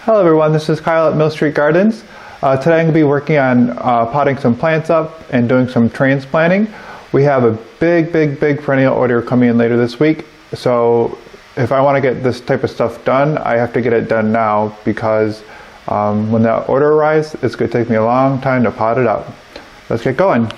Hello everyone, this is Kyle at Mill Street Gardens. Today I'm going to be working on potting some plants up and doing some transplanting. We have a big perennial order coming in later this week, so if I want to get this type of stuff done, I have to get it done now because when that order arrives, it's going to take me a long time to pot it up. Let's get going.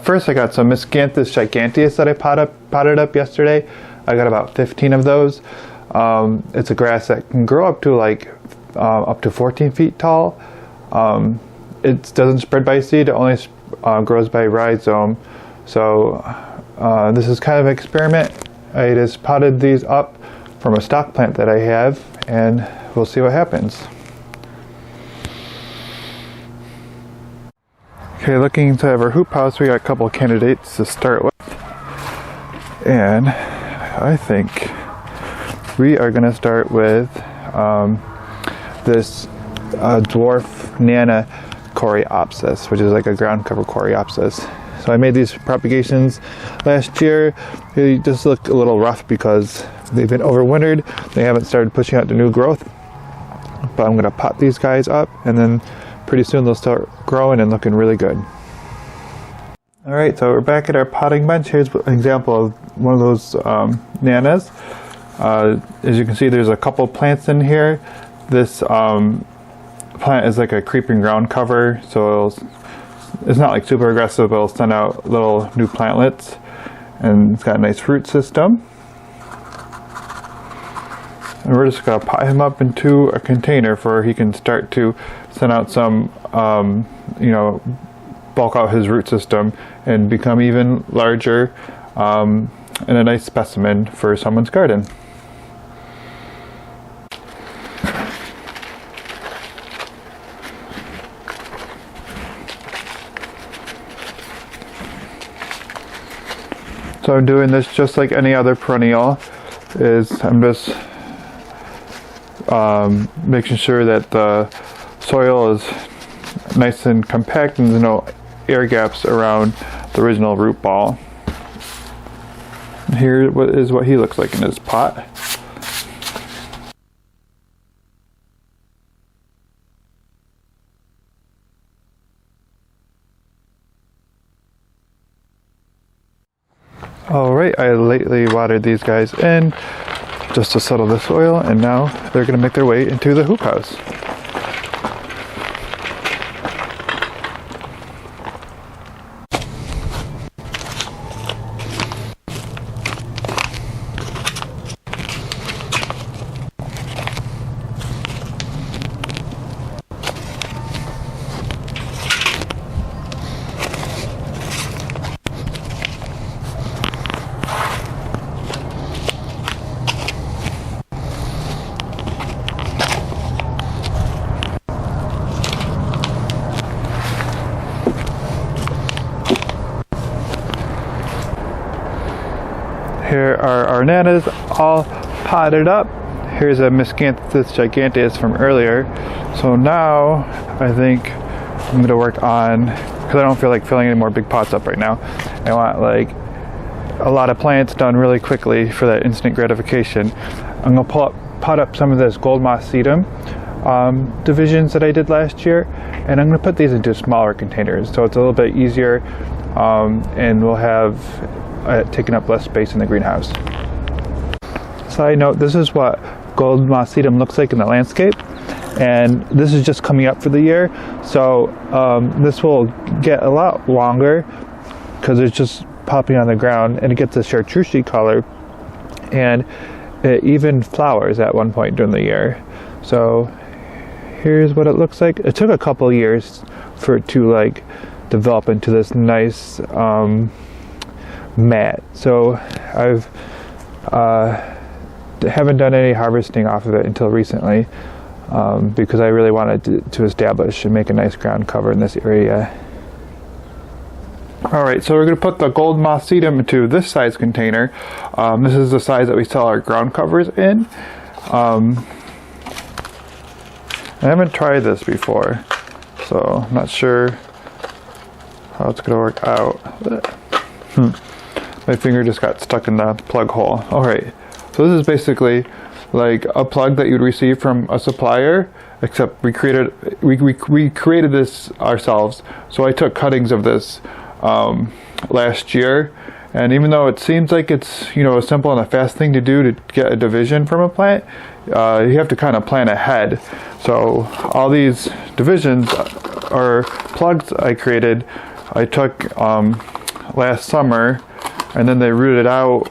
First I got some Miscanthus Giganteus that I potted up yesterday. I got about 15 of those. It's a grass that can grow up to up to 14 feet tall. It doesn't spread by seed, it only grows by rhizome. So this is kind of an experiment. I just potted these up from a stock plant that I have, and we'll see what happens. Okay, looking into our hoop house, we got a couple of candidates to start with, and I think we are going to start with this dwarf Nana Coreopsis, which is like a ground cover Coreopsis. So I made these propagations last year. They just look a little rough because they've been overwintered. They haven't started pushing out the new growth, but I'm going to pot these guys up, and then pretty soon they'll start growing and looking really good. Alright, so we're back at our potting bench. Here's an example of one of those nanas. As you can see, there's a couple plants in here. This plant is like a creeping ground cover, so it's not like super aggressive, but it'll send out little new plantlets, and it's got a nice root system. And we're just going to pot him up into a container where he can start to send out some, bulk out his root system and become even larger and a nice specimen for someone's garden. So I'm doing this just like any other perennial. I'm just making sure that the soil is nice and compact and there's no air gaps around the original root ball. Here is what he looks like in his pot. Alright, I lightly watered these guys in just to settle the soil, and now they're going to make their way into the hoop house. Here are our nanas all potted up. Here's a Miscanthus Giganteus from earlier. So now I think I'm going to work on, because I don't feel like filling any more big pots up right now. I want like a lot of plants done really quickly for that instant gratification. I'm going to pot up some of this gold moss sedum divisions that I did last year, and I'm going to put these into smaller containers so it's a little bit easier, and we'll have taking up less space in the greenhouse. Side note, this is what gold moss sedum looks like in the landscape, and this is just coming up for the year, so this will get a lot longer because it's just popping on the ground, and it gets a chartreuse color, and it even flowers at one point during the year. So here's what it looks like. It took a couple years for it to like develop into this nice mat. So I've haven't done any harvesting off of it until recently, because I really wanted to establish and make a nice ground cover in this area. Alright, so we're going to put the gold moss sedum into this size container. This is the size that we sell our ground covers in. I haven't tried this before, so I'm not sure how it's gonna work out. My finger just got stuck in the plug hole. Alright, so this is basically like a plug that you'd receive from a supplier, except we created this ourselves. So I took cuttings of this last year, and even though it seems like it's, you know, a simple and a fast thing to do to get a division from a plant, you have to kind of plan ahead. So all these divisions or plugs I created, I took last summer, and then they rooted out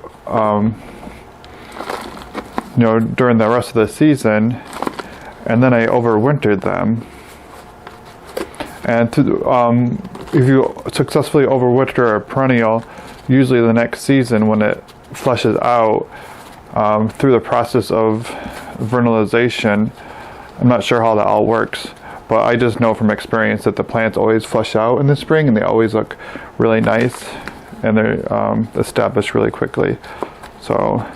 you know, during the rest of the season, and then I overwintered them. And if you successfully overwinter a perennial, usually the next season when it fleshes out through the process of vernalization, I'm not sure how that all works, but I just know from experience that the plants always flesh out in the spring, and they always look really nice, and they're established really quickly. So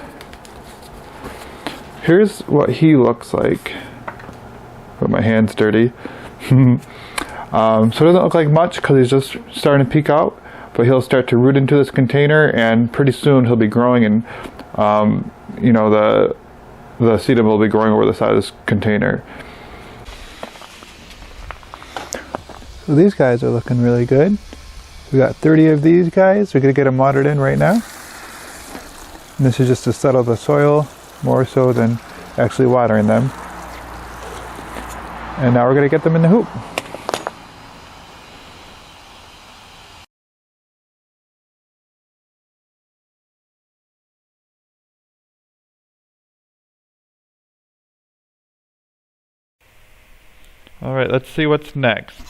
here's what he looks like. But my hand's dirty. So it doesn't look like much because he's just starting to peek out, but he'll start to root into this container, and pretty soon he'll be growing, and you know, the sedum will be growing over the side of this container. So these guys are looking really good. We got 30 of these guys. We're gonna get them watered in right now. And this is just to settle the soil more so than actually watering them. And now we're gonna get them in the hoop. Alright, let's see what's next.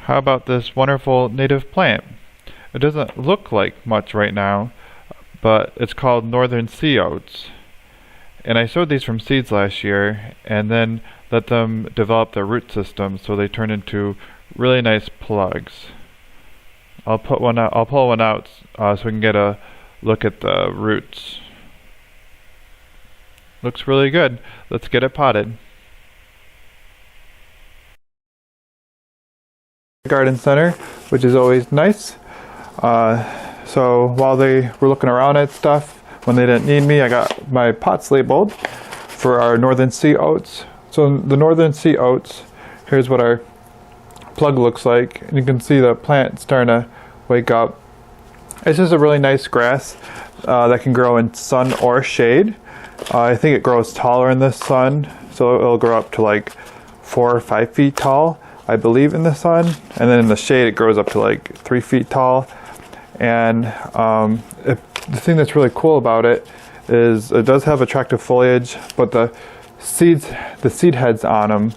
How about this wonderful native plant? It doesn't look like much right now, but it's called Northern Sea Oats. And I sowed these from seeds last year, and then let them develop their root system so they turn into really nice plugs. I'll pull one out so we can get a look at the roots. Looks really good. Let's get it potted. Garden center, which is always nice. So while they were looking around at stuff, when they didn't need me, I got my pots labeled for our Northern Sea Oats. So the Northern Sea Oats, here's what our plug looks like. And you can see the plant starting to wake up. It's just a really nice grass that can grow in sun or shade. I think it grows taller in the sun, so it'll grow up to like 4 or 5 feet tall, I believe, in the sun. And then in the shade it grows up to like 3 feet tall. And the thing that's really cool about it is it does have attractive foliage, but the seed heads on them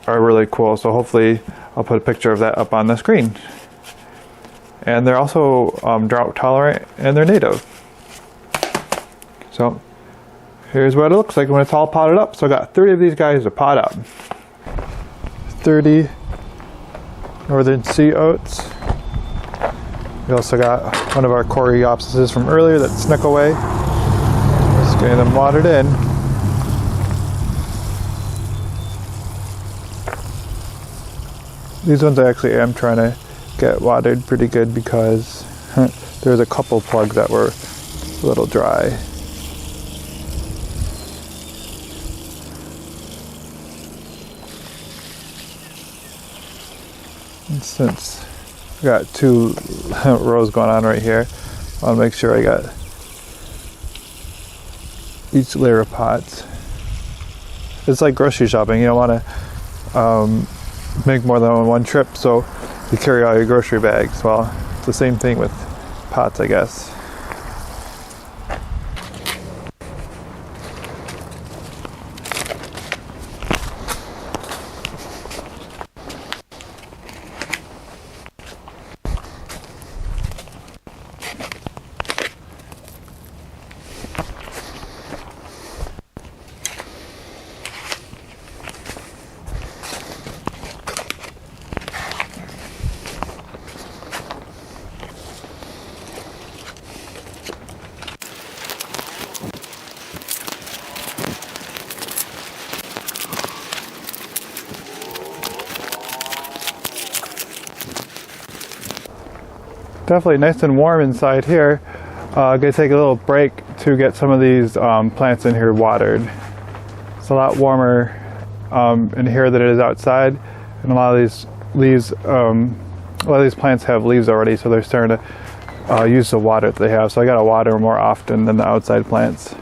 are really cool. So hopefully I'll put a picture of that up on the screen. And they're also drought tolerant, and they're native. So here's what it looks like when it's all potted up. So I got 30 of these guys to pot up. 30 Northern Sea Oats. We also got one of our Coreopsis from earlier that snuck away. Just getting them watered in. These ones I actually am trying to get watered pretty good because there's a couple plugs that were a little dry. And since we got 2 rows going on right here, I want to make sure I got each layer of pots. It's like grocery shopping. You don't want to make more than one trip, so you carry all your grocery bags. Well, it's the same thing with pots, I guess. definitely nice and warm inside here. I'm gonna take a little break to get some of these plants in here watered. It's a lot warmer in here than it is outside, and a lot of these leaves, a lot of these plants have leaves already, so they're starting to use the water that they have. So I gotta water more often than the outside plants.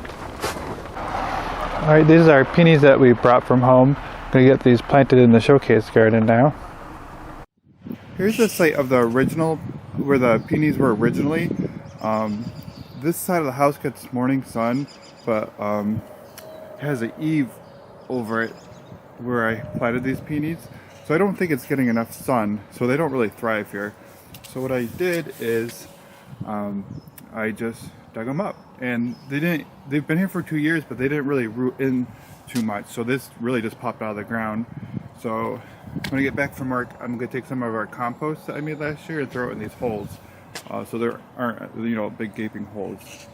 All right, these are peonies that we brought from home. I'm gonna get these planted in the showcase garden now. Here's the site of the original, where the peonies were originally. This side of the house gets morning sun, but it has an eave over it where I planted these peonies. So I don't think it's getting enough sun, so they don't really thrive here. So what I did is I just dug them up, and they've been here for 2 years, but they didn't really root in too much. So this really just popped out of the ground. So when I get back from work, I'm gonna take some of our compost that I made last year and throw it in these holes. So there aren't, big gaping holes.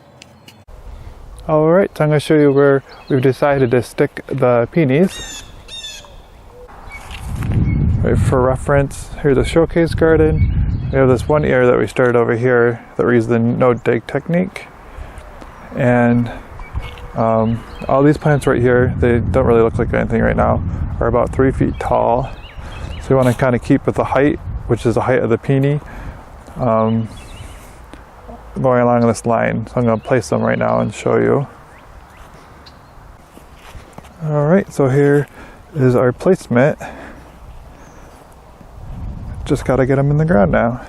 Alright, so I'm going to show you where we've decided to stick the peonies. Right, for reference, here's a showcase garden. We have this one area that we started over here that we use the no dig technique. And all these plants right here, they don't really look like anything right now, are about 3 feet tall. So we want to kind of keep with the height, which is the height of the peony. Going along this line, so I'm going to place them right now and show you. Alright, so here is our placement. Just got to get them in the ground now.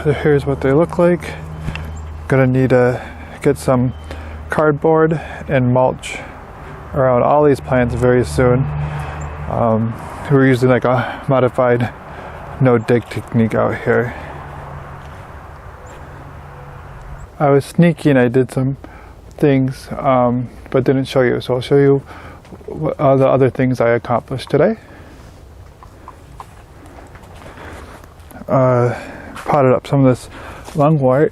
So here's what they look like. Gonna need to get some cardboard and mulch around all these plants very soon. We're using like a modified no dig technique out here. I was sneaky and I did some things but didn't show you, so I'll show you what, the other things I accomplished today. Potted up some of this lungwort.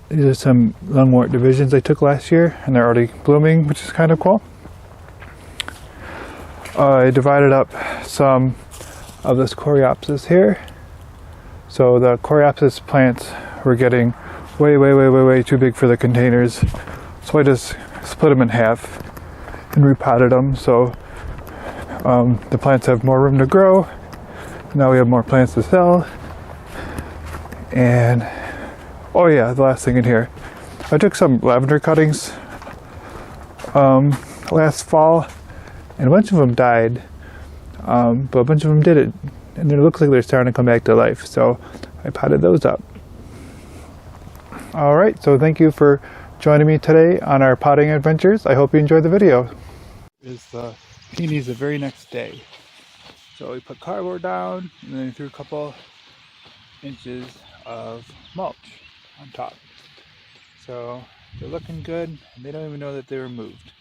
These are some lungwort divisions I took last year, and they're already blooming, which is kind of cool. I divided up some of this Coreopsis here. So the Coreopsis plants were getting way too big for the containers. So I just split them in half and repotted them, so the plants have more room to grow. Now we have more plants to sell. And oh yeah, the last thing in here, I took some lavender cuttings last fall, and a bunch of them died, but a bunch of them didn't, and it looks like they're starting to come back to life, so I potted those up. Alright, so thank you for joining me today on our potting adventures. I hope you enjoyed the video. Is the peonies the very next day. So we put cardboard down, and then threw a couple inches of mulch on top. So they're looking good, and they don't even know that they were moved.